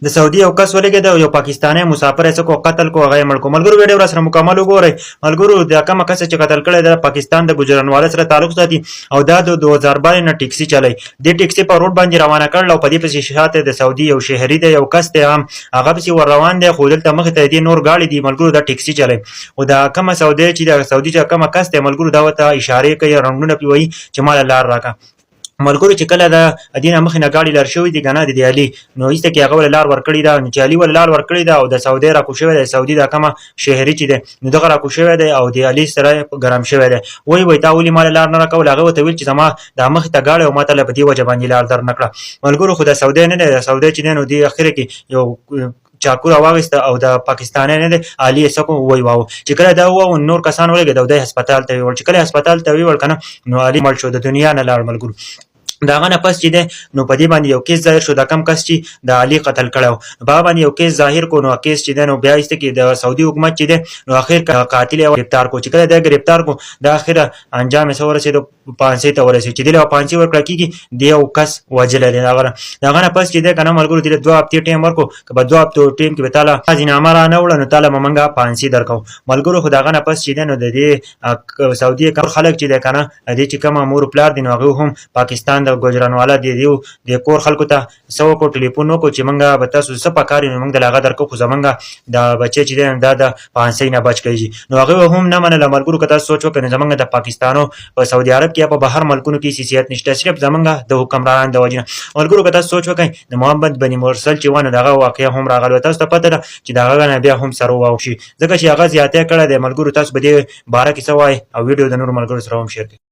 د سعودي یو کس ولګېد یو پاکستانی مسافر یې څه کو قتل کو هغه یې مړ کو. ملګرو ویډیو را سره مکمل وګورئ. ملګرو د کومه کس چې قتل کړی د پاکستان د ګوجرانواله سره تعلق ساتي او دا د 2012 نه ټیکسي چلای. د ټیکسي په روډ باندې روانه کړل او په دې پسې شاته د سعودي یو شهري دی یو کس دی هغه پسې ور روان دی خو دلته مخې ته دې نور گاډي دي ملګرو دا ټیکسي چلای. او دا کومه سعودي چې د سعودي چې کومه کس دی ملګرو دا وته اشاره کوي رنگونه پیوي چې مال لار راکا. ملګرو چې کله د دینه مخې نه گاډي لار شوی دی کنه د علي نو ایسته کې هغه ول لار ورکړی دا چې علي ول لار ورکړی دا او د سعودي را کوشوي د سعودي دا کومه شهري چې دی نو دغه را کوشوي دی او د علي سره ګرام شوی دی. وای تا ولي مال لار نه راکول هغه ته ویل چې زما د مخې ته گاډي او ماته له بدی وجه باندې لار در نکړه. ملګرو خو د سعودي نه د سعودي چې نو دی اخر کې یو چاکو راوغسته او د پاکستان نه دی علي سکو وای واو چې کله دا و نور کسان ولګي د هسپتال ته ول چې کله هسپتال ته ویل کنه نو علي مړ شو د دنیا نه لاړ. ملګرو داغه نه پس چې ده نو په دې باندې یو کیس ظاهر شو د کم کس چې د علي قتل کړو په باندې یو کیس ظاهر کو نو کیس چې ده نو بیا است کې د سعودي حکومت چې ده نو اخر قاتل او گرفتار کو چې کله د گرفتار کو د اخر انجام یې سره سي د پانسي ته ورسي چې د پانسي ورکړه کیږي د یو کس وجل لري. داغه نه پس چې ده کنه ملګرو د 2 هفته ټیم ورکو که په 2 هفته ټیم کې به تعالی ځینامه را نه وړ نو تعالی مونږه پانسي درکو. ملګرو خو داغه نه پس چې ده نو د دې سعودي خلک چې ده کنه د چې کوم امور پلار دي نو هغه هم پاکستان د ګوجرانواله دیو د کور خلکو ته سو کو ټلیفون وکړو چې مونږه به تاسو څه پکاري نو مونږ د لاغه درکو خو زمونږه د بچی چې دا د پانسي نه بچ کیږي نو هغه هم نه منله. ملګرو کته سوچ وکړئ زمونږ د پاکستانو په سعودي عرب کې په بهر ملکونو کې سیاست نشته صرف زمونږ د حکمران د وجنه. ملګرو کته سوچ وکړئ د محمد بن مرسل چې ونه دغه واقعیا هم راغلی تاسو ته پته ده چې دغه نه بیا هم سره واوشي ځکه چې هغه زیاته کړه د ملګرو تاسو به دې باره کې څه وای او ویډیو د نور ملګرو سره هم شیر کړئ.